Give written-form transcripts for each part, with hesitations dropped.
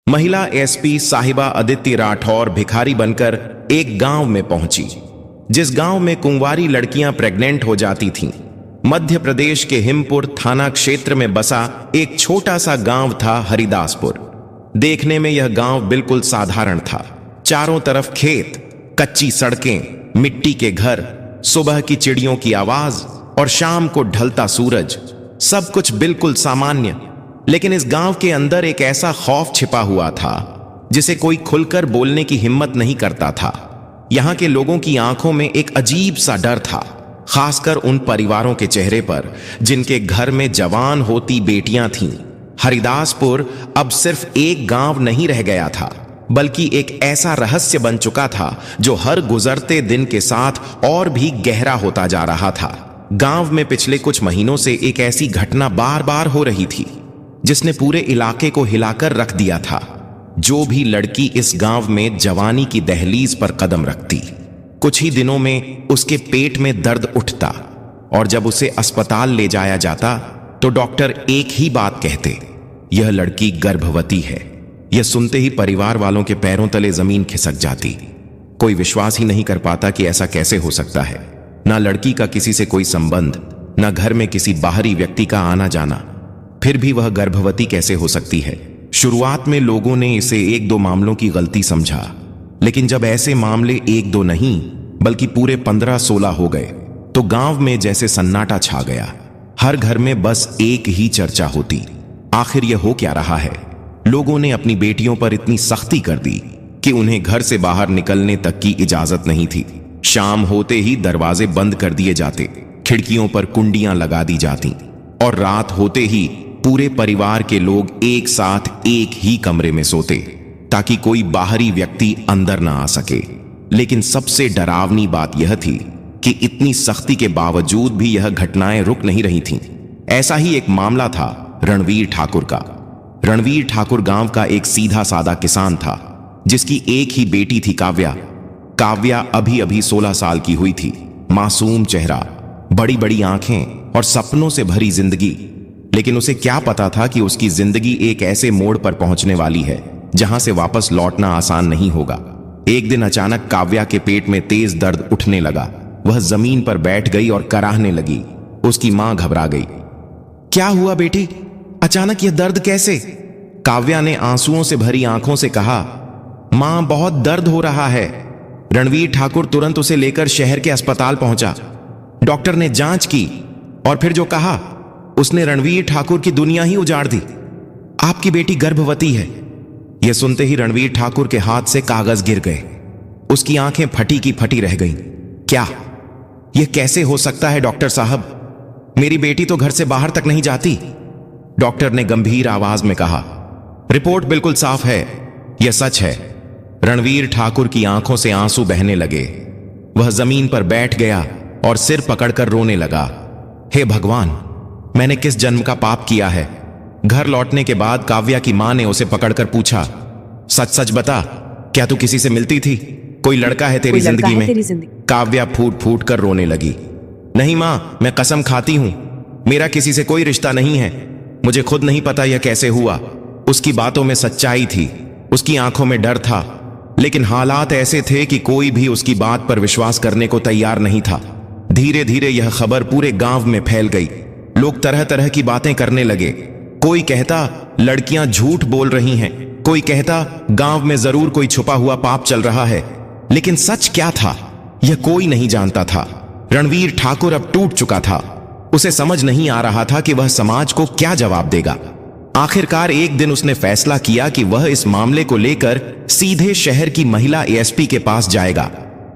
महिला एसपी साहिबा अदिति राठौर भिखारी बनकर एक गांव में पहुंची, जिस गांव में कुंवारी लड़कियां प्रेग्नेंट हो जाती थीं। मध्य प्रदेश के हिमपुर थाना क्षेत्र में बसा एक छोटा सा गांव था हरिदासपुर। देखने में यह गांव बिल्कुल साधारण था। चारों तरफ खेत, कच्ची सड़कें, मिट्टी के घर, सुबह की चिड़ियों की आवाज और शाम को ढलता सूरज, सब कुछ बिल्कुल सामान्य। लेकिन इस गांव के अंदर एक ऐसा खौफ छिपा हुआ था जिसे कोई खुलकर बोलने की हिम्मत नहीं करता था। यहां के लोगों की आंखों में एक अजीब सा डर था, खासकर उन परिवारों के चेहरे पर जिनके घर में जवान होती बेटियां थीं। हरिदासपुर अब सिर्फ एक गांव नहीं रह गया था, बल्कि एक ऐसा रहस्य बन चुका था जो हर गुजरते दिन के साथ और भी गहरा होता जा रहा था। गांव में पिछले कुछ महीनों से एक ऐसी घटना बार बार हो रही थी जिसने पूरे इलाके को हिलाकर रख दिया था। जो भी लड़की इस गांव में जवानी की दहलीज पर कदम रखती, कुछ ही दिनों में उसके पेट में दर्द उठता और जब उसे अस्पताल ले जाया जाता तो डॉक्टर एक ही बात कहते, यह लड़की गर्भवती है। यह सुनते ही परिवार वालों के पैरों तले जमीन खिसक जाती। कोई विश्वास ही नहीं कर पाता कि ऐसा कैसे हो सकता है। ना लड़की का किसी से कोई संबंध, ना घर में किसी बाहरी व्यक्ति का आना जाना, फिर भी वह गर्भवती कैसे हो सकती है। शुरुआत में लोगों ने इसे एक दो मामलों की गलती समझा, लेकिन जब ऐसे मामले एक दो नहीं बल्कि पूरे 15-16 हो गए तो गांव में जैसे सन्नाटा छा गया। हर घर में बस एक ही चर्चा होती, आखिर यह हो क्या रहा है। लोगों ने अपनी बेटियों पर इतनी सख्ती कर दी कि उन्हें घर से बाहर निकलने तक की इजाजत नहीं थी। शाम होते ही दरवाजे बंद कर दिए जाते, खिड़कियों पर कुंडियां लगा दी जाती और रात होते ही पूरे परिवार के लोग एक साथ एक ही कमरे में सोते ताकि कोई बाहरी व्यक्ति अंदर ना आ सके। लेकिन सबसे डरावनी बात यह थी कि इतनी सख्ती के बावजूद भी यह घटनाएं रुक नहीं रही थीं। ऐसा ही एक मामला था रणवीर ठाकुर का। रणवीर ठाकुर गांव का एक सीधा साधा किसान था जिसकी एक ही बेटी थी, काव्या। काव्या अभी अभी 16 साल की हुई थी। मासूम चेहरा, बड़ी बड़ी आंखें और सपनों से भरी जिंदगी। लेकिन उसे क्या पता था कि उसकी जिंदगी एक ऐसे मोड़ पर पहुंचने वाली है जहां से वापस लौटना आसान नहीं होगा। एक दिन अचानक काव्या के पेट में तेज दर्द उठने लगा। वह जमीन पर बैठ गई और कराहने लगी। उसकी मां घबरा गई। क्या हुआ बेटी, अचानक यह दर्द कैसे? काव्या ने आंसुओं से भरी आंखों से कहा, मां बहुत दर्द हो रहा है। रणवीर ठाकुर तुरंत उसे लेकर शहर के अस्पताल पहुंचा। डॉक्टर ने जांच की और फिर जो कहा उसने रणवीर ठाकुर की दुनिया ही उजाड़ दी। आपकी बेटी गर्भवती है। यह सुनते ही रणवीर ठाकुर के हाथ से कागज गिर गए। उसकी आंखें फटी की फटी रह गईं। क्या यह कैसे हो सकता है डॉक्टर साहब? मेरी बेटी तो घर से बाहर तक नहीं जाती। डॉक्टर ने गंभीर आवाज में कहा, रिपोर्ट बिल्कुल साफ है, यह सच है। रणवीर ठाकुर की आंखों से आंसू बहने लगे। वह जमीन पर बैठ गया और सिर पकड़कर रोने लगा। हे भगवान, मैंने किस जन्म का पाप किया है? घर लौटने के बाद काव्या की मां ने उसे पकड़कर पूछा, सच सच बता, क्या तू किसी से मिलती थी? कोई लड़का है तेरी जिंदगी में? काव्या फूट फूट कर रोने लगी। नहीं मां, मैं कसम खाती हूं, मेरा किसी से कोई रिश्ता नहीं है। मुझे खुद नहीं पता यह कैसे हुआ। उसकी बातों में सच्चाई थी, उसकी आंखों में डर था, लेकिन हालात ऐसे थे कि कोई भी उसकी बात पर विश्वास करने को तैयार नहीं था। धीरे धीरे यह खबर पूरे गांव में फैल गई। लोग तरह तरह की बातें करने लगे। कोई कहता लड़कियां झूठ बोल रही हैं, कोई कहता गांव में जरूर कोई छुपा हुआ पाप चल रहा है। लेकिन सच क्या था यह कोई नहीं जानता था। रणवीर ठाकुर अब टूट चुका था। उसे समझ नहीं आ रहा था कि वह समाज को क्या जवाब देगा। आखिरकार एक दिन उसने फैसला किया कि वह इस मामले को लेकर सीधे शहर की महिला एएसपी के पास जाएगा।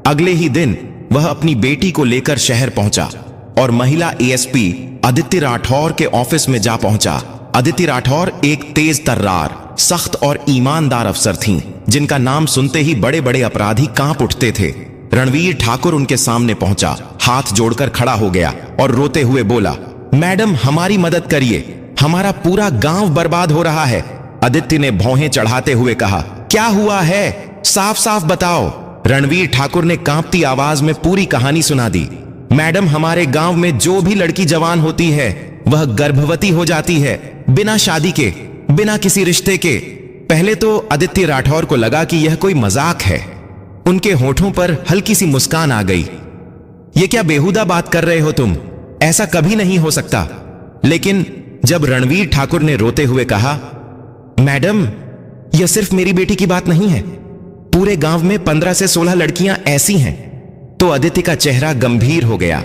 अगले ही दिन वह अपनी बेटी को लेकर शहर पहुंचा और महिला एएसपी अदिति राठौर के ऑफिस में जा पहुंचा। अदिति राठौर एक तेज तर्रार, सख्त और ईमानदार अफसर थीं, जिनका नाम सुनते ही बड़े बड़े अपराधी कांप उठते थे। रणवीर ठाकुर उनके सामने पहुंचा, हाथ जोड़कर खड़ा हो गया और रोते हुए बोला, मैडम हमारी मदद करिए, हमारा पूरा गांव बर्बाद हो रहा है। अदिति ने भौहें चढ़ाते हुए कहा, क्या हुआ है, साफ साफ बताओ। रणवीर ठाकुर ने कांपती आवाज में पूरी कहानी सुना दी। मैडम, हमारे गांव में जो भी लड़की जवान होती है वह गर्भवती हो जाती है, बिना शादी के, बिना किसी रिश्ते के। पहले तो आदित्य राठौर को लगा कि यह कोई मजाक है। उनके होठों पर हल्की सी मुस्कान आ गई। ये क्या बेहुदा बात कर रहे हो तुम? ऐसा कभी नहीं हो सकता। लेकिन जब रणवीर ठाकुर ने रोते हुए कहा, मैडम, यह सिर्फ मेरी बेटी की बात नहीं है, पूरे गांव में 15 से 16 लड़कियां ऐसी हैं, तो आदित्य का चेहरा गंभीर हो गया।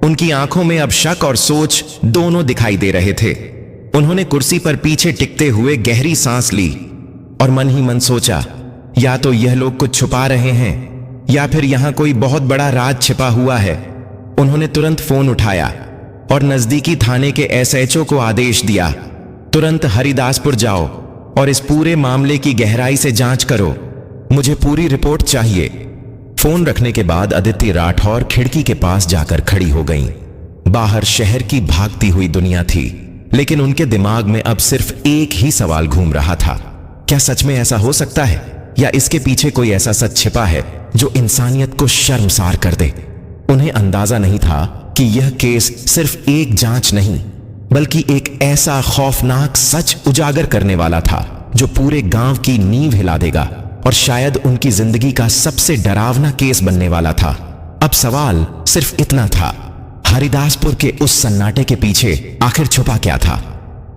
उनकी आंखों में अब शक और सोच दोनों दिखाई दे रहे थे। उन्होंने कुर्सी पर पीछे टिकते हुए गहरी सांस ली और मन ही मन सोचा, या तो यह लोग कुछ छुपा रहे हैं या फिर यहां कोई बहुत बड़ा राज छिपा हुआ है। उन्होंने तुरंत फोन उठाया और नजदीकी थाने के एसएचओ को आदेश दिया, तुरंत हरिदासपुर जाओ और इस पूरे मामले की गहराई से जांच करो, मुझे पूरी रिपोर्ट चाहिए। फोन रखने के बाद आदित्य राठौर खिड़की के पास जाकर खड़ी हो गईं। बाहर शहर की भागती हुई दुनिया थी, लेकिन उनके दिमाग में अब सिर्फ एक ही सवाल घूम रहा था, क्या सच में ऐसा हो सकता है, या इसके पीछे कोई ऐसा सच छिपा है जो इंसानियत को शर्मसार कर दे। उन्हें अंदाजा नहीं था कि यह केस सिर्फ एक जांच नहीं, बल्कि एक ऐसा खौफनाक सच उजागर करने वाला था जो पूरे गांव की नींव हिला देगा और शायद उनकी जिंदगी का सबसे डरावना केस बनने वाला था। अब सवाल सिर्फ इतना था, हरिदासपुर के उस सन्नाटे के पीछे आखिर छुपा क्या था?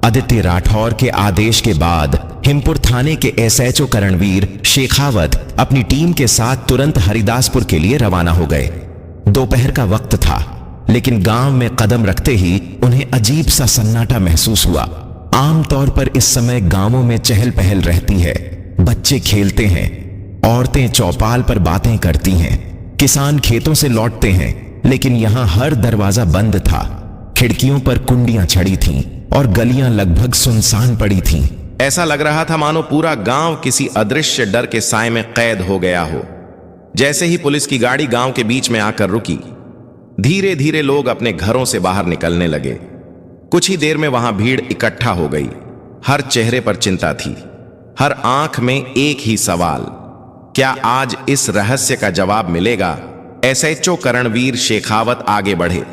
आदित्य राठौर के आदेश के बाद हिमपुर थाने के एसएचओ करणवीर शेखावत अपनी टीम के साथ तुरंत हरिदासपुर के लिए रवाना हो गए। दोपहर का वक्त था, लेकिन गांव में कदम रखते ही उन्हें अजीब सा सन्नाटा महसूस हुआ। आमतौर पर इस समय गांवों में चहल पहल रहती है, बच्चे खेलते हैं, औरतें चौपाल पर बातें करती हैं, किसान खेतों से लौटते हैं, लेकिन यहां हर दरवाजा बंद था, खिड़कियों पर कुंडियां छड़ी थीं और गलियां लगभग सुनसान पड़ी थीं। ऐसा लग रहा था मानो पूरा गांव किसी अदृश्य डर के साए में कैद हो गया हो। जैसे ही पुलिस की गाड़ी गांव के बीच में आकर रुकी, धीरे धीरे लोग अपने घरों से बाहर निकलने लगे। कुछ ही देर में वहां भीड़ इकट्ठा हो गई। हर चेहरे पर चिंता थी, हर आंख में एक ही सवाल, क्या आज इस रहस्य का जवाब मिलेगा? एसएचओ करणवीर शेखावत आगे बढ़े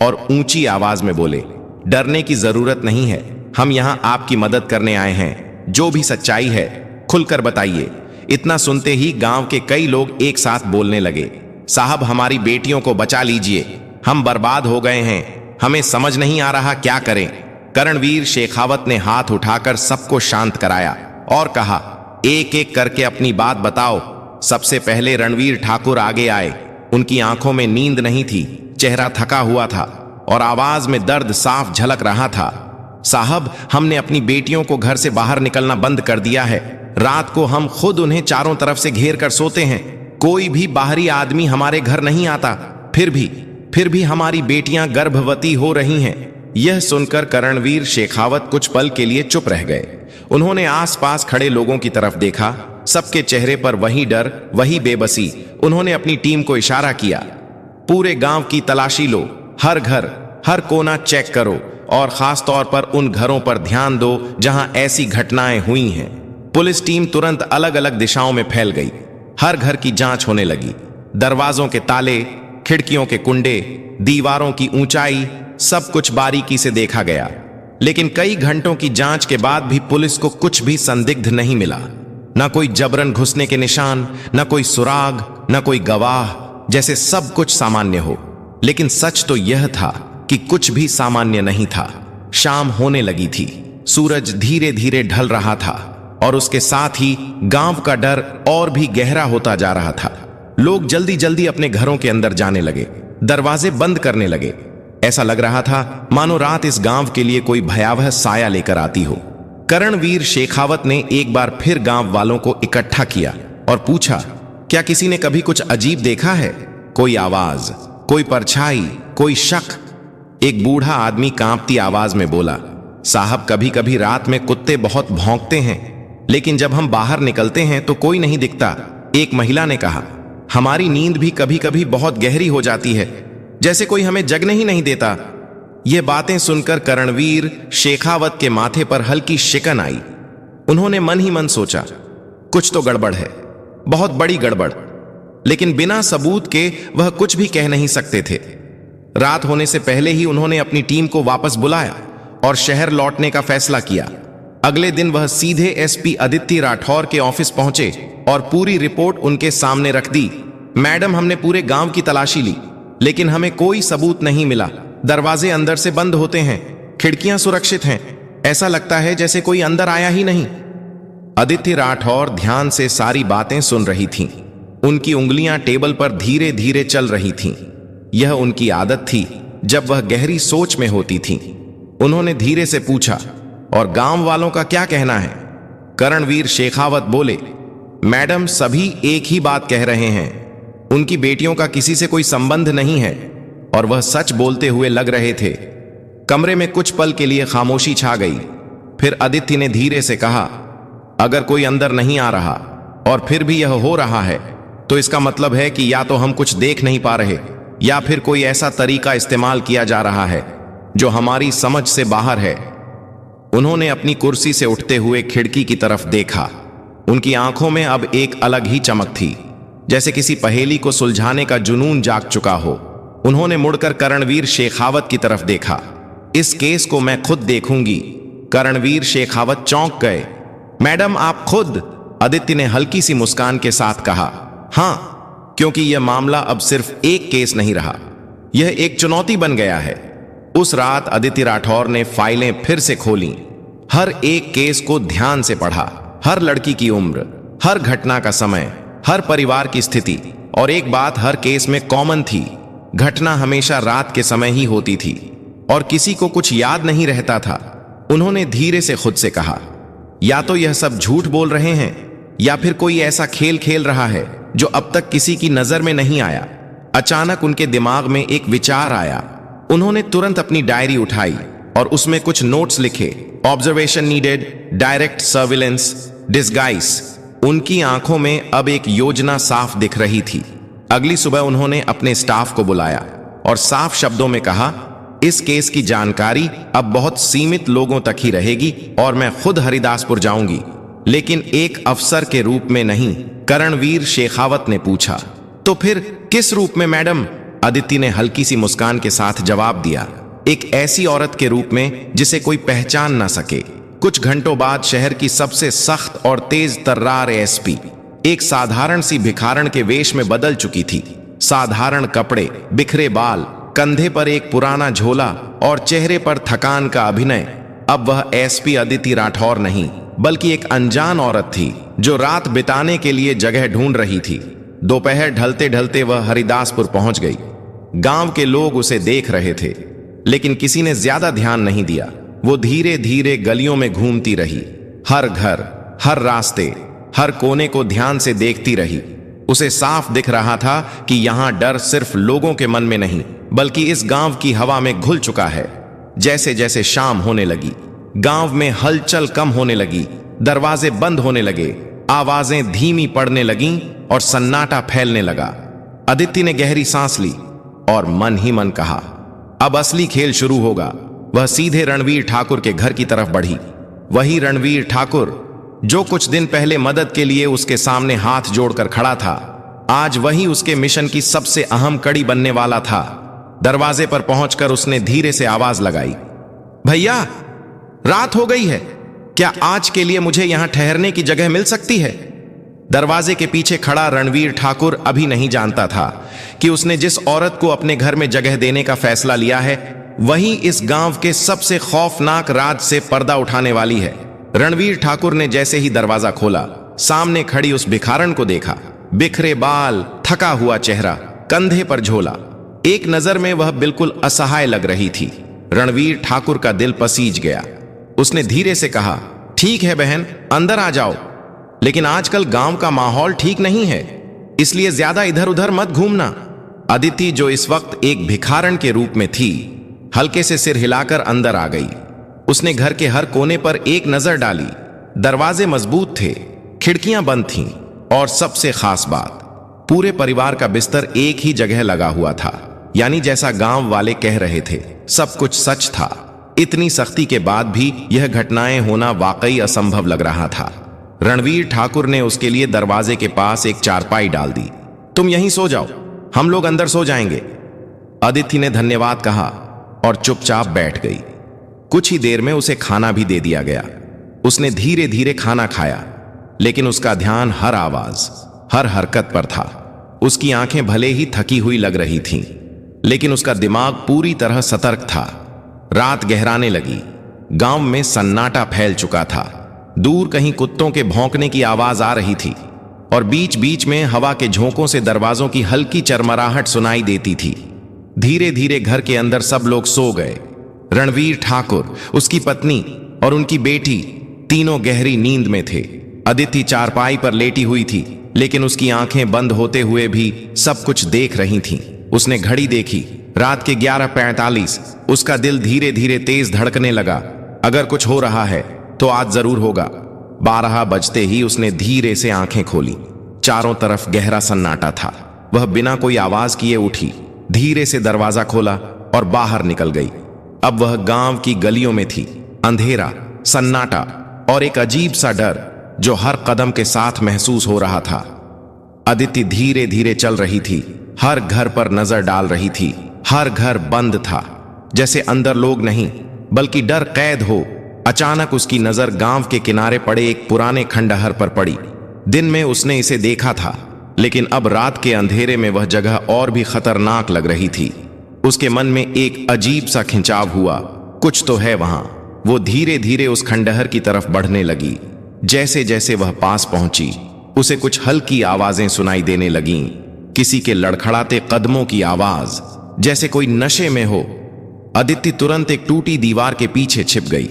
और ऊंची आवाज में बोले, डरने की जरूरत नहीं है, हम यहां आपकी मदद करने आए हैं, जो भी सच्चाई है खुलकर बताइए। इतना सुनते ही गांव के कई लोग एक साथ बोलने लगे, साहब हमारी बेटियों को बचा लीजिए, हम बर्बाद हो गए हैं, हमें समझ नहीं आ रहा क्या करें। करणवीर शेखावत ने हाथ उठाकर सबको शांत कराया और कहा, एक एक करके अपनी बात बताओ। सबसे पहले रणवीर ठाकुर आगे आए। उनकी आंखों में नींद नहीं थी, चेहरा थका हुआ था और आवाज में दर्द साफ झलक रहा था। साहब, हमने अपनी बेटियों को घर से बाहर निकलना बंद कर दिया है। रात को हम खुद उन्हें चारों तरफ से घेर कर सोते हैं, कोई भी बाहरी आदमी हमारे घर नहीं आता, फिर भी हमारी बेटियां गर्भवती हो रही हैं। यह सुनकर करणवीर शेखावत कुछ पल के लिए चुप रह गए। उन्होंने आसपास खड़े लोगों की तरफ देखा, सबके चेहरे पर वही डर, वही बेबसी। उन्होंने अपनी टीम को इशारा किया, पूरे गांव की तलाशी लो, हर घर, हर कोना चेक करो और खास तौर पर उन घरों पर ध्यान दो जहां ऐसी घटनाएं हुई हैं। पुलिस टीम तुरंत अलग अलग दिशाओं में फैल गई। हर घर की जांच होने लगी। दरवाजों के ताले, खिड़कियों के कुंडे, दीवारों की ऊंचाई, सब कुछ बारीकी से देखा गया। लेकिन कई घंटों की जांच के बाद भी पुलिस को कुछ भी संदिग्ध नहीं मिला। न कोई जबरन घुसने के निशान, न कोई सुराग, न कोई गवाह, जैसे सब कुछ सामान्य हो। लेकिन सच तो यह था कि कुछ भी सामान्य नहीं था। शाम होने लगी थी, सूरज धीरे धीरे ढल रहा था और उसके साथ ही गांव का डर और भी गहरा होता जा रहा था। लोग जल्दी जल्दी अपने घरों के अंदर जाने लगे, दरवाजे बंद करने लगे। ऐसा लग रहा था मानो रात इस गांव के लिए कोई भयावह साया लेकर आती हो। करणवीर शेखावत ने एक बार फिर गांव वालों को इकट्ठा किया और पूछा, क्या किसी ने कभी कुछ अजीब देखा है? कोई आवाज, कोई परछाई, कोई शक? एक बूढ़ा आदमी कांपती आवाज में बोला, साहब कभी कभी रात में कुत्ते बहुत भौंकते हैं, लेकिन जब हम बाहर निकलते हैं तो कोई नहीं दिखता। एक महिला ने कहा, हमारी नींद भी कभी कभी बहुत गहरी हो जाती है, जैसे कोई हमें जगने ही नहीं देता। ये बातें सुनकर करणवीर शेखावत के माथे पर हल्की शिकन आई। उन्होंने मन ही मन सोचा, कुछ तो गड़बड़ है, बहुत बड़ी गड़बड़। लेकिन बिना सबूत के वह कुछ भी कह नहीं सकते थे। रात होने से पहले ही उन्होंने अपनी टीम को वापस बुलाया और शहर लौटने का फैसला किया। अगले दिन वह सीधे एसपी अदिति राठौर के ऑफिस पहुंचे और पूरी रिपोर्ट उनके सामने रख दी। मैडम, हमने पूरे गांव की तलाशी ली, लेकिन हमें कोई सबूत नहीं मिला। दरवाजे अंदर से बंद होते हैं, खिड़कियां सुरक्षित हैं, ऐसा लगता है जैसे कोई अंदर आया ही नहीं। अदिति राठौर ध्यान से सारी बातें सुन रही थीं। उनकी उंगलियां टेबल पर धीरे धीरे चल रही थीं। यह उनकी आदत थी जब वह गहरी सोच में होती थीं। उन्होंने धीरे से पूछा, और गांव वालों का क्या कहना है? करणवीर शेखावत बोले, मैडम, सभी एक ही बात कह रहे हैं। उनकी बेटियों का किसी से कोई संबंध नहीं है, और वह सच बोलते हुए लग रहे थे। कमरे में कुछ पल के लिए खामोशी छा गई। फिर अदिति ने धीरे से कहा, अगर कोई अंदर नहीं आ रहा और फिर भी यह हो रहा है, तो इसका मतलब है कि या तो हम कुछ देख नहीं पा रहे, या फिर कोई ऐसा तरीका इस्तेमाल किया जा रहा है जो हमारी समझ से बाहर है। उन्होंने अपनी कुर्सी से उठते हुए खिड़की की तरफ देखा। उनकी आंखों में अब एक अलग ही चमक थी, जैसे किसी पहेली को सुलझाने का जुनून जाग चुका हो। उन्होंने मुड़कर करणवीर शेखावत की तरफ देखा। इस केस को मैं खुद देखूंगी। करणवीर शेखावत चौंक गए। मैडम, आप खुद? अदिति ने हल्की सी मुस्कान के साथ कहा। हां, क्योंकि यह मामला अब सिर्फ एक केस नहीं रहा, यह एक चुनौती बन गया है। उस रात अदिति राठौर ने फाइलें फिर से खोलीं, हर एक केस को ध्यान से पढ़ा। हर लड़की की उम्र, हर घटना का समय, हर परिवार की स्थिति, और एक बात हर केस में कॉमन थी, घटना हमेशा रात के समय ही होती थी और किसी को कुछ याद नहीं रहता था। उन्होंने धीरे से खुद से कहा, या तो यह सब झूठ बोल रहे हैं, या फिर कोई ऐसा खेल खेल रहा है जो अब तक किसी की नजर में नहीं आया। अचानक उनके दिमाग में एक विचार आया। उन्होंने तुरंत अपनी डायरी उठाई और उसमें कुछ नोट्स लिखे। Observation needed, direct surveillance, disguise. उनकी आंखों में अब एक योजना साफ दिख रही थी। अगली सुबह उन्होंने अपने स्टाफ को बुलाया और साफ शब्दों में कहा, इस केस की जानकारी अब बहुत सीमित लोगों तक ही रहेगी और मैं खुद हरिदासपुर जाऊंगी, लेकिन एक अफसर के रूप में नहीं। करणवीर शेखावत ने पूछा, तो फिर किस रूप में मैडम? अदिति ने हल्की सी मुस्कान के साथ जवाब दिया, एक ऐसी औरत के रूप में जिसे कोई पहचान ना सके। कुछ घंटों बाद शहर की सबसे सख्त और तेज तर्रार एसपी एक साधारण सी भिखारण के वेश में बदल चुकी थी। साधारण कपड़े, बिखरे बाल, कंधे पर एक पुराना झोला और चेहरे पर थकान का अभिनय। अब वह एसपी अदिति राठौर नहीं, बल्कि एक अनजान औरत थी जो रात बिताने के लिए जगह ढूंढ रही थी। दोपहर ढलते ढलते वह हरिदासपुर पहुंच गई। गांव के लोग उसे देख रहे थे, लेकिन किसी ने ज्यादा ध्यान नहीं दिया। वो धीरे धीरे गलियों में घूमती रही, हर घर, हर रास्ते, हर कोने को ध्यान से देखती रही। उसे साफ दिख रहा था कि यहां डर सिर्फ लोगों के मन में नहीं, बल्कि इस गांव की हवा में घुल चुका है। जैसे जैसे शाम होने लगी, गांव में हलचल कम होने लगी, दरवाजे बंद होने लगे, आवाजें धीमी पड़ने लगीं और सन्नाटा फैलने लगा। अदिति ने गहरी सांस ली और मन ही मन कहा, अब असली खेल शुरू होगा। वह सीधे रणवीर ठाकुर के घर की तरफ बढ़ी। वही रणवीर ठाकुर जो कुछ दिन पहले मदद के लिए उसके सामने हाथ जोड़कर खड़ा था, आज वही उसके मिशन की सबसे अहम कड़ी बनने वाला था। दरवाजे पर पहुंचकर उसने धीरे से आवाज लगाई, भैया, रात हो गई है, क्या आज के लिए मुझे यहां ठहरने की जगह मिल सकती है? दरवाजे के पीछे खड़ा रणवीर ठाकुर अभी नहीं जानता था कि उसने जिस औरत को अपने घर में जगह देने का फैसला लिया है, वही इस गांव के सबसे खौफनाक राज से पर्दा उठाने वाली है। रणवीर ठाकुर ने जैसे ही दरवाजा खोला, सामने खड़ी उस भिखारन को देखा। बिखरे बाल, थका हुआ चेहरा, कंधे पर झोला। एक नजर में वह बिल्कुल असहाय लग रही थी। रणवीर ठाकुर का दिल पसीज गया। उसने धीरे से कहा, ठीक है बहन, अंदर आ जाओ, लेकिन आजकल गांव का माहौल ठीक नहीं है, इसलिए ज्यादा इधर उधर मत घूमना। अदिति, जो इस वक्त एक भिखारन के रूप में थी, हल्के से सिर हिलाकर अंदर आ गई। उसने घर के हर कोने पर एक नजर डाली। दरवाजे मजबूत थे, खिड़कियां बंद थीं, और सबसे खास बात, पूरे परिवार का बिस्तर एक ही जगह लगा हुआ था। यानी जैसा गांव वाले कह रहे थे, सब कुछ सच था। इतनी सख्ती के बाद भी यह घटनाएं होना वाकई असंभव लग रहा था। रणवीर ठाकुर ने उसके लिए दरवाजे के पास एक चारपाई डाल दी। तुम यहीं सो जाओ, हम लोग अंदर सो जाएंगे। अदिति ने धन्यवाद कहा और चुपचाप बैठ गई। कुछ ही देर में उसे खाना भी दे दिया गया। उसने धीरे धीरे खाना खाया, लेकिन उसका ध्यान हर आवाज, हर हरकत पर था। उसकी आंखें भले ही थकी हुई लग रही थीं, लेकिन उसका दिमाग पूरी तरह सतर्क था। रात गहराने लगी। गांव में सन्नाटा फैल चुका था। दूर कहीं कुत्तों के भौंकने की आवाज आ रही थी और बीच बीच में हवा के झोंकों से दरवाजों की हल्की चरमराहट सुनाई देती थी। धीरे धीरे घर के अंदर सब लोग सो गए। रणवीर ठाकुर, उसकी पत्नी और उनकी बेटी तीनों गहरी नींद में थे। अदिति चारपाई पर लेटी हुई थी, लेकिन उसकी आंखें बंद होते हुए भी सब कुछ देख रही थीं। उसने घड़ी देखी, रात के 11:45। उसका दिल धीरे धीरे तेज धड़कने लगा। अगर कुछ हो रहा है तो आज जरूर होगा। 12 बजते ही उसने धीरे से आंखें खोली। चारों तरफ गहरा सन्नाटा था। वह बिना कोई आवाज किए उठी, धीरे से दरवाजा खोला और बाहर निकल गई। अब वह गांव की गलियों में थी। अंधेरा, सन्नाटा और एक अजीब सा डर जो हर कदम के साथ महसूस हो रहा था। अदिति धीरे धीरे चल रही थी, हर घर पर नजर डाल रही थी। हर घर बंद था, जैसे अंदर लोग नहीं बल्कि डर कैद हो। अचानक उसकी नजर गांव के किनारे पड़े एक पुराने खंडहर पर पड़ी। दिन में उसने इसे देखा था, लेकिन अब रात के अंधेरे में वह जगह और भी खतरनाक लग रही थी। उसके मन में एक अजीब सा खिंचाव हुआ, कुछ तो है वहां। वो धीरे धीरे उस खंडहर की तरफ बढ़ने लगी। जैसे जैसे वह पास पहुंची, उसे कुछ हल्की आवाजें सुनाई देने लगीं, किसी के लड़खड़ाते कदमों की आवाज, जैसे कोई नशे में हो। अदिति तुरंत एक टूटी दीवार के पीछे छिप गई।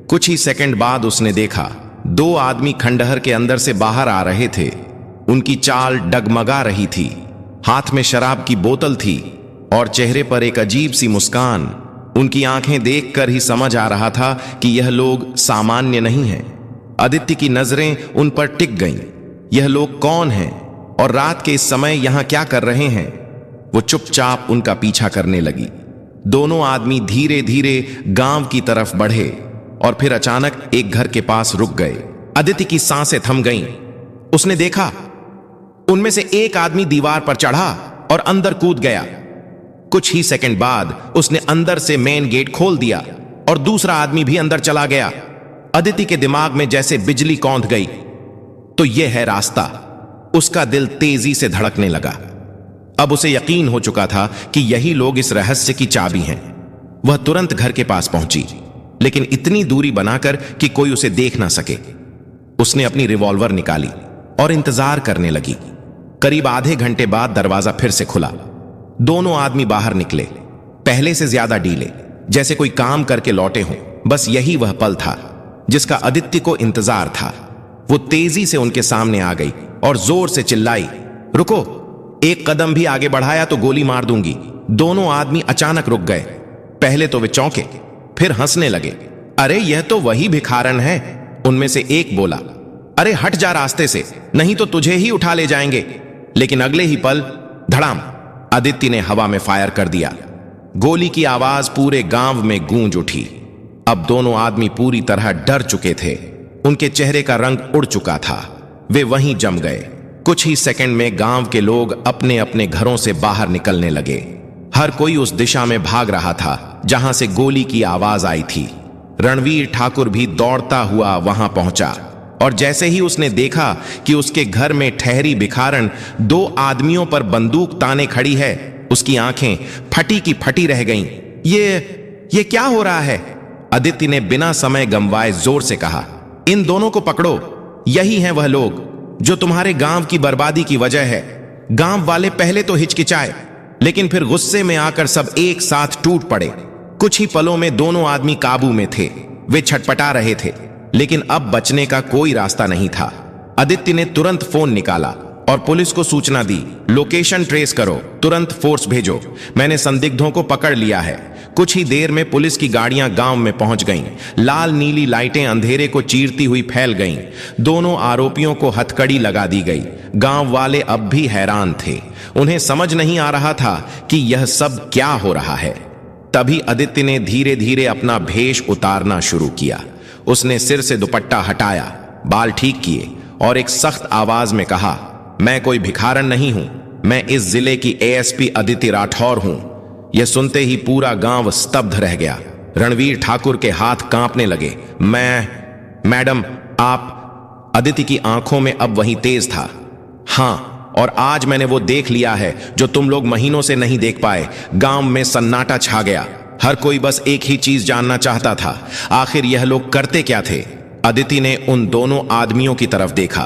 कुछ ही सेकंड बाद उसने देखा 2 आदमी खंडहर के अंदर से बाहर आ रहे थे। उनकी चाल डगमगा रही थी, हाथ में शराब की बोतल थी और चेहरे पर एक अजीब सी मुस्कान। उनकी आंखें देखकर ही समझ आ रहा था कि यह लोग सामान्य नहीं हैं। अदिति की नजरें उन पर टिक गईं। यह लोग कौन हैं और रात के इस समय यहां क्या कर रहे हैं? वो चुपचाप उनका पीछा करने लगी। दोनों आदमी धीरे धीरे गांव की तरफ बढ़े और फिर अचानक एक घर के पास रुक गए। अदिति की सांसें थम गईं। उसने देखा उनमें से एक आदमी दीवार पर चढ़ा और अंदर कूद गया। कुछ ही सेकंड बाद उसने अंदर से मेन गेट खोल दिया और दूसरा आदमी भी अंदर चला गया। अदिति के दिमाग में जैसे बिजली कौंध गई। तो यह है रास्ता। उसका दिल तेजी से धड़कने लगा। अब उसे यकीन हो चुका था कि यही लोग इस रहस्य की चाबी हैं। वह तुरंत घर के पास पहुंची, लेकिन इतनी दूरी बनाकर कि कोई उसे देख ना सके। उसने अपनी रिवॉल्वर निकाली और इंतजार करने लगी। करीब आधे घंटे बाद दरवाजा फिर से खुला। दोनों आदमी बाहर निकले, पहले से ज्यादा ढीले, जैसे कोई काम करके लौटे हों। बस यही वह पल था जिसका अदिति को इंतजार था। वो तेजी से उनके सामने आ गई और जोर से चिल्लाई, रुको, एक कदम भी आगे बढ़ाया तो गोली मार दूंगी। दोनों आदमी अचानक रुक गए। पहले तो वे चौंके, फिर हंसने लगे। अरे यह तो वही भिखारन है, उनमें से एक बोला। अरे हट जा रास्ते से, नहीं तो तुझे ही उठा ले जाएंगे। लेकिन अगले ही पल धड़ाम, अदिति ने हवा में फायर कर दिया। गोली की आवाज पूरे गांव में गूंज उठी। अब दोनों आदमी पूरी तरह डर चुके थे। उनके चेहरे का रंग उड़ चुका था। वे वहीं जम गए। कुछ ही सेकंड में गांव के लोग अपने अपने घरों से बाहर निकलने लगे। हर कोई उस दिशा में भाग रहा था जहां से गोली की आवाज आई थी। रणवीर ठाकुर भी दौड़ता हुआ वहां पहुंचा और जैसे ही उसने देखा कि उसके घर में ठहरी भिखारन 2 आदमियों पर बंदूक ताने खड़ी है, उसकी आंखें फटी की फटी रह गईं। ये क्या हो रहा है? अदिति ने बिना समय गंवाए जोर से कहा, इन दोनों को पकड़ो। यही हैं वह लोग जो तुम्हारे गांव की बर्बादी की वजह है। गांव वाले पहले तो हिचकिचाए, लेकिन फिर गुस्से में आकर सब एक साथ टूट पड़े। कुछ ही पलों में दोनों आदमी काबू में थे। वे छटपटा रहे थे, लेकिन अब बचने का कोई रास्ता नहीं था। अदिति ने तुरंत फोन निकाला और पुलिस को सूचना दी, लोकेशन ट्रेस करो, तुरंत फोर्स भेजो, मैंने संदिग्धों को पकड़ लिया है। कुछ ही देर में पुलिस की गाड़ियां गांव में पहुंच गईं। लाल नीली लाइटें अंधेरे को चीरती हुई फैल गईं। दोनों आरोपियों को हथकड़ी लगा दी गई। गांव वाले अब भी हैरान थे। उन्हें समझ नहीं आ रहा था कि यह सब क्या हो रहा है। तभी अदिति ने धीरे धीरे अपना भेष उतारना शुरू किया। उसने सिर से दुपट्टा हटाया, बाल ठीक किए और एक सख्त आवाज में कहा, मैं कोई भिखारन नहीं हूं, मैं इस जिले की एएसपी अदिति राठौर हूं। यह सुनते ही पूरा गांव स्तब्ध रह गया। रणवीर ठाकुर के हाथ कांपने लगे। मैडम, आप। अदिति की आंखों में अब वही तेज था। हाँ, और आज मैंने वो देख लिया है जो तुम लोग महीनों से नहीं देख पाए। गांव में सन्नाटा छा गया। हर कोई बस एक ही चीज जानना चाहता था, आखिर यह लोग करते क्या थे। अदिति ने उन दोनों आदमियों की तरफ देखा।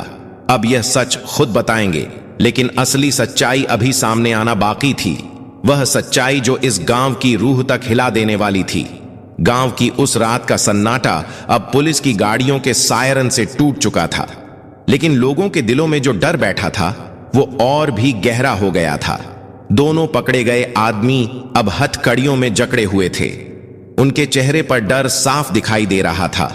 अब यह सच खुद बताएंगे, लेकिन असली सच्चाई अभी सामने आना बाकी थी। वह सच्चाई जो इस गांव की रूह तक हिला देने वाली थी। गांव की उस रात का सन्नाटा अब पुलिस की गाड़ियों के सायरन से टूट चुका था, लेकिन लोगों के दिलों में जो डर बैठा था वो और भी गहरा हो गया था। दोनों पकड़े गए आदमी अब हथकड़ियों में जकड़े हुए थे। उनके चेहरे पर डर साफ दिखाई दे रहा था,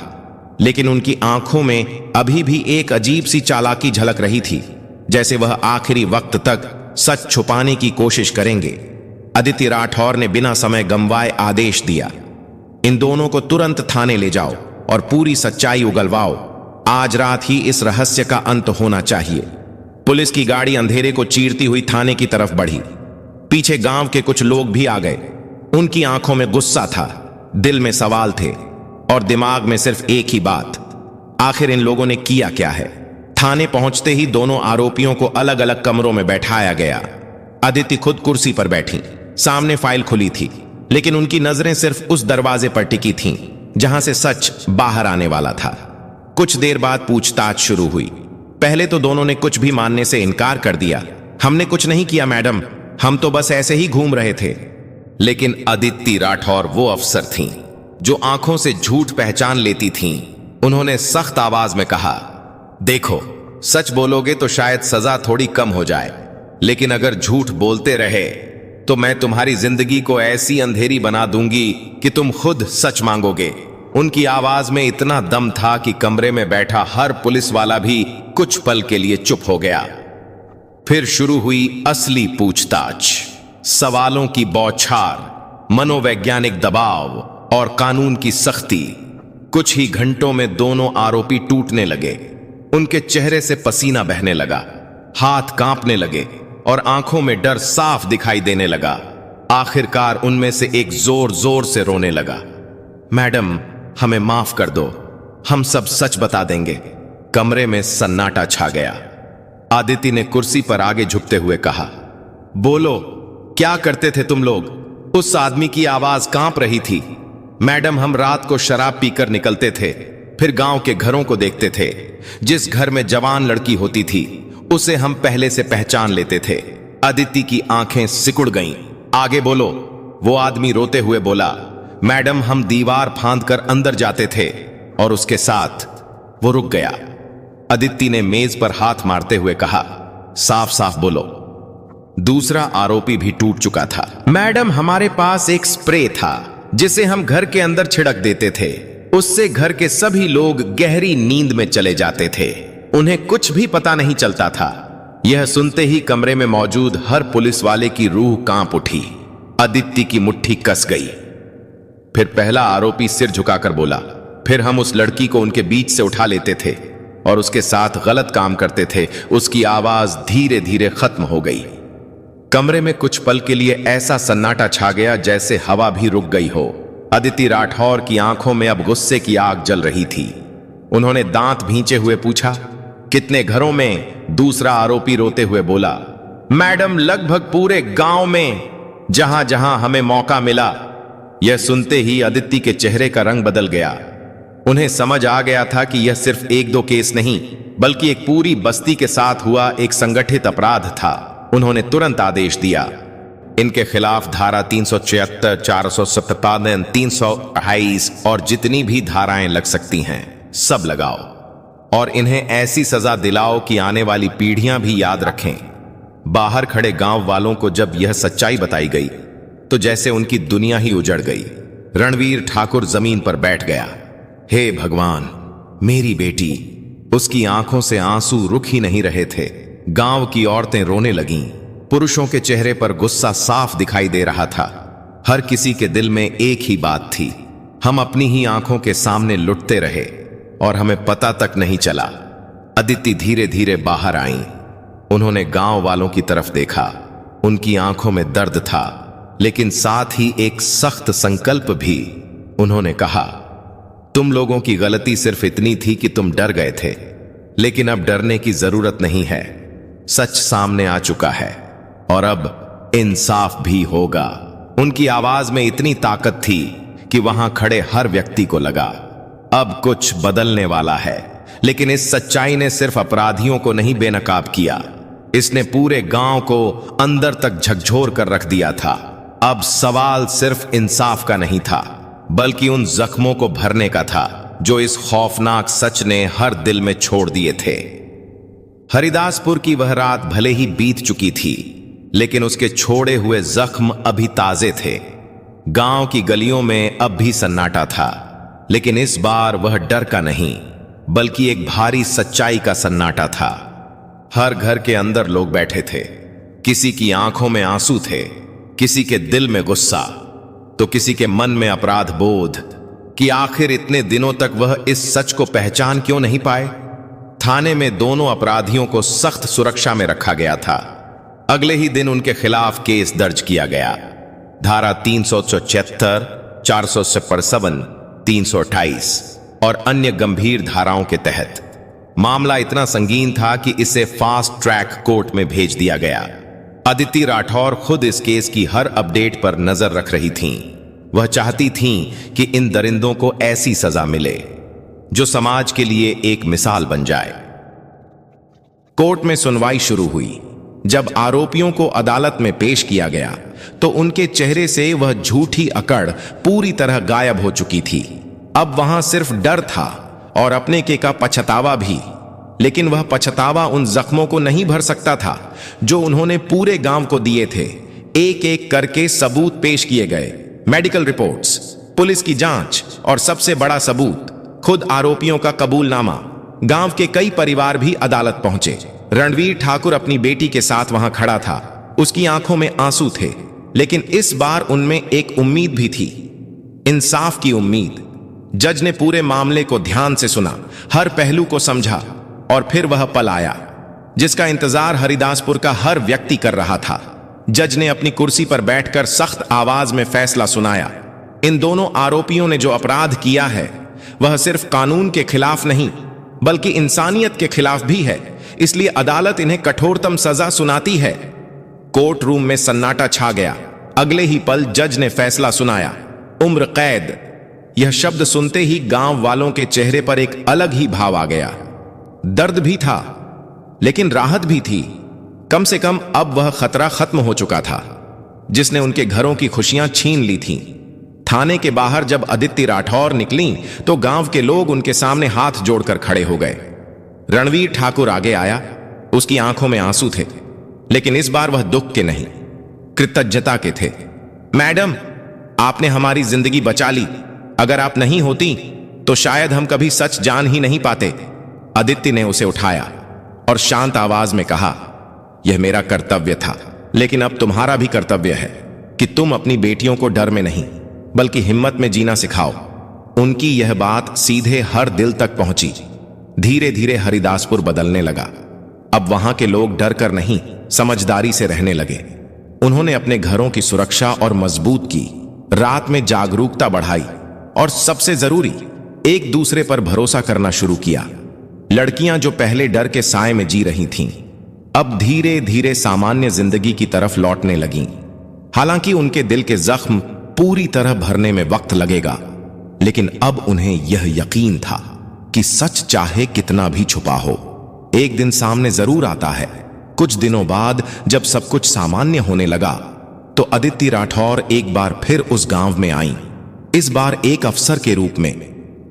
लेकिन उनकी आंखों में अभी भी एक अजीब सी चालाकी झलक रही थी, जैसे वह आखिरी वक्त तक सच छुपाने की कोशिश करेंगे। अदिति राठौर ने बिना समय गंवाए आदेश दिया, इन दोनों को तुरंत थाने ले जाओ और पूरी सच्चाई उगलवाओ। आज रात ही इस रहस्य का अंत होना चाहिए। पुलिस की गाड़ी अंधेरे को चीरती हुई थाने की तरफ बढ़ी। पीछे गांव के कुछ लोग भी आ गए। उनकी आंखों में गुस्सा था, दिल में सवाल थे और दिमाग में सिर्फ एक ही बात, आखिर इन लोगों ने किया क्या है। थाने पहुंचते ही दोनों आरोपियों को अलग अलग कमरों में बैठाया गया। अदिति खुद कुर्सी पर बैठी, सामने फाइल खुली थी, लेकिन उनकी नजरें सिर्फ उस दरवाजे पर टिकी थीं जहां से सच बाहर आने वाला था। कुछ देर बाद पूछताछ शुरू हुई। पहले तो दोनों ने कुछ भी मानने से इनकार कर दिया। हमने कुछ नहीं किया मैडम, हम तो बस ऐसे ही घूम रहे थे। लेकिन अदिति राठौर वो अफसर थीं जो आंखों से झूठ पहचान लेती थीं। उन्होंने सख्त आवाज में कहा, देखो, सच बोलोगे तो शायद सजा थोड़ी कम हो जाए, लेकिन अगर झूठ बोलते रहे तो मैं तुम्हारी जिंदगी को ऐसी अंधेरी बना दूंगी कि तुम खुद सच मांगोगे। उनकी आवाज में इतना दम था कि कमरे में बैठा हर पुलिस वाला भी कुछ पल के लिए चुप हो गया। फिर शुरू हुई असली पूछताछ। सवालों की बौछार, मनोवैज्ञानिक दबाव और कानून की सख्ती। कुछ ही घंटों में दोनों आरोपी टूटने लगे। उनके चेहरे से पसीना बहने लगा, हाथ कांपने लगे और आंखों में डर साफ दिखाई देने लगा। आखिरकार उनमें से एक जोर जोर से रोने लगा, मैडम, हमें माफ कर दो, हम सब सच बता देंगे। कमरे में सन्नाटा छा गया। आदिति ने कुर्सी पर आगे झुकते हुए कहा, बोलो, क्या करते थे तुम लोग? उस आदमी की आवाज कांप रही थी। मैडम, हम रात को शराब पीकर निकलते थे, फिर गांव के घरों को देखते थे। जिस घर में जवान लड़की होती थी उसे हम पहले से पहचान लेते थे। अदिति की आंखें सिकुड़ गईं। आगे बोलो। वो आदमी रोते हुए बोला, मैडम, हम दीवार फांदकर अंदर जाते थे। और उसके साथ वो रुक गया। अदिति ने मेज पर हाथ मारते हुए कहा, साफ साफ बोलो। दूसरा आरोपी भी टूट चुका था। मैडम, हमारे पास एक स्प्रे था जिसे हम घर के अंदर छिड़क देते थे। उससे घर के सभी लोग गहरी नींद में चले जाते थे। उन्हें कुछ भी पता नहीं चलता था। यह सुनते ही कमरे में मौजूद हर पुलिस वाले की रूह कांप उठी। अदिति की मुट्ठी कस गई। फिर पहला आरोपी सिर झुकाकर बोला, फिर हम उस लड़की को उनके बीच से उठा लेते थे और उसके साथ गलत काम करते थे। उसकी आवाज धीरे धीरे खत्म हो गई। कमरे में कुछ पल के लिए ऐसा सन्नाटा छा गया जैसे हवा भी रुक गई हो। अदिति राठौर की आंखों में अब गुस्से की आग जल रही थी। उन्होंने दांत भींचे हुए पूछा, कितने घरों में? दूसरा आरोपी रोते हुए बोला, मैडम, लगभग पूरे गांव में, जहां जहां हमें मौका मिला। यह सुनते ही अदिति के चेहरे का रंग बदल गया। उन्हें समझ आ गया था कि यह सिर्फ एक दो केस नहीं, बल्कि एक पूरी बस्ती के साथ हुआ एक संगठित अपराध था। उन्होंने तुरंत आदेश दिया, इनके खिलाफ धारा 376, 457, 328 और जितनी भी धाराएं लग सकती हैं सब लगाओ और इन्हें ऐसी सजा दिलाओ कि आने वाली पीढ़ियां भी याद रखें। बाहर खड़े गांव वालों को जब यह सच्चाई बताई गई तो जैसे उनकी दुनिया ही उजड़ गई। रणवीर ठाकुर जमीन पर बैठ गया। हे भगवान, मेरी बेटी। उसकी आंखों से आंसू रुक ही नहीं रहे थे। गांव की औरतें रोने लगीं। पुरुषों के चेहरे पर गुस्सा साफ दिखाई दे रहा था। हर किसी के दिल में एक ही बात थी, हम अपनी ही आंखों के सामने लुटते रहे और हमें पता तक नहीं चला। अदिति धीरे धीरे बाहर आईं। उन्होंने गांव वालों की तरफ देखा। उनकी आंखों में दर्द था, लेकिन साथ ही एक सख्त संकल्प भी। उन्होंने कहा, तुम लोगों की गलती सिर्फ इतनी थी कि तुम डर गए थे, लेकिन अब डरने की जरूरत नहीं है। सच सामने आ चुका है और अब इंसाफ भी होगा। उनकी आवाज में इतनी ताकत थी कि वहां खड़े हर व्यक्ति को लगा अब कुछ बदलने वाला है। लेकिन इस सच्चाई ने सिर्फ अपराधियों को नहीं बेनकाब किया, इसने पूरे गांव को अंदर तक झकझोर कर रख दिया था। अब सवाल सिर्फ इंसाफ का नहीं था, बल्कि उन जख्मों को भरने का था जो इस खौफनाक सच ने हर दिल में छोड़ दिए थे। हरिदासपुर की वह रात भले ही बीत चुकी थी, लेकिन उसके छोड़े हुए जख्म अभी ताजे थे। गांव की गलियों में अब भी सन्नाटा था, लेकिन इस बार वह डर का नहीं, बल्कि एक भारी सच्चाई का सन्नाटा था। हर घर के अंदर लोग बैठे थे, किसी की आंखों में आंसू थे, किसी के दिल में गुस्सा, तो किसी के मन में अपराध बोध कि आखिर इतने दिनों तक वह इस सच को पहचान क्यों नहीं पाए। थाने में दोनों अपराधियों को सख्त सुरक्षा में रखा गया था। अगले ही दिन उनके खिलाफ केस दर्ज किया गया, धारा 374, 457, 328 और अन्य गंभीर धाराओं के तहत। मामला इतना संगीन था कि इसे फास्ट ट्रैक कोर्ट में भेज दिया गया। अदिति राठौर खुद इस केस की हर अपडेट पर नजर रख रही थीं। वह चाहती थीं कि इन दरिंदों को ऐसी सजा मिले जो समाज के लिए एक मिसाल बन जाए। कोर्ट में सुनवाई शुरू हुई। जब आरोपियों को अदालत में पेश किया गया तो उनके चेहरे से वह झूठी अकड़ पूरी तरह गायब हो चुकी थी। अब वहां सिर्फ डर था और अपने के का पछतावा भी, लेकिन वह पछतावा उन जख्मों को नहीं भर सकता था जो उन्होंने पूरे गांव को दिए थे। एक एक करके सबूत पेश किए गए, मेडिकल रिपोर्ट्स, पुलिस की जांच और सबसे बड़ा सबूत खुद आरोपियों का कबूलनामा। गांव के कई परिवार भी अदालत पहुंचे। रणवीर ठाकुर अपनी बेटी के साथ वहां खड़ा था, उसकी आंखों में आंसू थे, लेकिन इस बार उनमें एक उम्मीद भी थी, इंसाफ की उम्मीद। जज ने पूरे मामले को ध्यान से सुना, हर पहलू को समझा और फिर वह पल आया जिसका इंतजार हरिदासपुर का हर व्यक्ति कर रहा था। जज ने अपनी कुर्सी पर बैठकर सख्त आवाज में फैसला सुनाया। इन दोनों आरोपियों ने जो अपराध किया है वह सिर्फ कानून के खिलाफ नहीं, बल्कि इंसानियत के खिलाफ भी है, इसलिए अदालत इन्हें कठोरतम सजा सुनाती है। कोर्ट रूम में सन्नाटा छा गया। अगले ही पल जज ने फैसला सुनाया, उम्र कैद। यह शब्द सुनते ही गांव वालों के चेहरे पर एक अलग ही भाव आ गया। दर्द भी था, लेकिन राहत भी थी। कम से कम अब वह खतरा खत्म हो चुका था जिसने उनके घरों की खुशियां छीन ली थीं। थाने के बाहर जब अदिति राठौर निकलीं तो गांव के लोग उनके सामने हाथ जोड़कर खड़े हो गए। रणवीर ठाकुर आगे आया, उसकी आंखों में आंसू थे, लेकिन इस बार वह दुख के नहीं, कृतज्ञता के थे। मैडम, आपने हमारी जिंदगी बचा ली। अगर आप नहीं होती तो शायद हम कभी सच जान ही नहीं पाते। अदिति ने उसे उठाया और शांत आवाज में कहा, यह मेरा कर्तव्य था, लेकिन अब तुम्हारा भी कर्तव्य है कि तुम अपनी बेटियों को डर में नहीं बल्कि हिम्मत में जीना सिखाओ। उनकी यह बात सीधे हर दिल तक पहुंची। धीरे धीरे हरिदासपुर बदलने लगा। अब वहां के लोग डर कर नहीं, समझदारी से रहने लगे। उन्होंने अपने घरों की सुरक्षा और मजबूत की, रात में जागरूकता बढ़ाई और सबसे जरूरी, एक दूसरे पर भरोसा करना शुरू किया। लड़कियां जो पहले डर के साए में जी रही थीं, अब धीरे धीरे सामान्य जिंदगी की तरफ लौटने लगीं। हालांकि उनके दिल के जख्म पूरी तरह भरने में वक्त लगेगा, लेकिन अब उन्हें यह यकीन था कि सच चाहे कितना भी छुपा हो, एक दिन सामने जरूर आता है। कुछ दिनों बाद जब सब कुछ सामान्य होने लगा तो अदिति राठौर एक बार फिर उस गांव में आईं। इस बार एक अफसर के रूप में,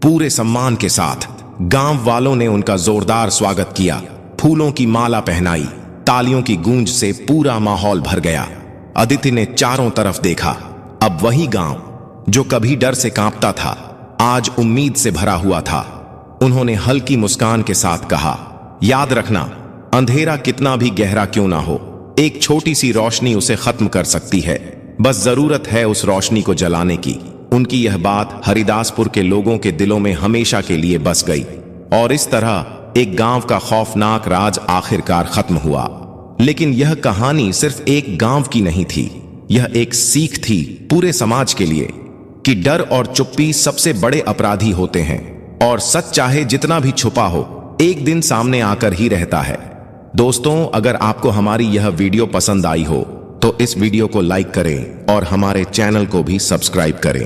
पूरे सम्मान के साथ। गांव वालों ने उनका जोरदार स्वागत किया, फूलों की माला पहनाई, तालियों की गूंज से पूरा माहौल भर गया। अदिति ने चारों तरफ देखा। अब वही गांव जो कभी डर से कांपता था, आज उम्मीद से भरा हुआ था। उन्होंने हल्की मुस्कान के साथ कहा, याद रखना, अंधेरा कितना भी गहरा क्यों ना हो, एक छोटी सी रोशनी उसे खत्म कर सकती है। बस जरूरत है उस रोशनी को जलाने की। उनकी यह बात हरिदासपुर के लोगों के दिलों में हमेशा के लिए बस गई और इस तरह एक गांव का खौफनाक राज आखिरकार खत्म हुआ। लेकिन यह कहानी सिर्फ एक गांव की नहीं थी, यह एक सीख थी पूरे समाज के लिए कि डर और चुप्पी सबसे बड़े अपराधी होते हैं और सच चाहे जितना भी छुपा हो एक दिन सामने आकर ही रहता है। दोस्तों, अगर आपको हमारी यह वीडियो पसंद आई हो तो इस वीडियो को लाइक करें और हमारे चैनल को भी सब्सक्राइब करें।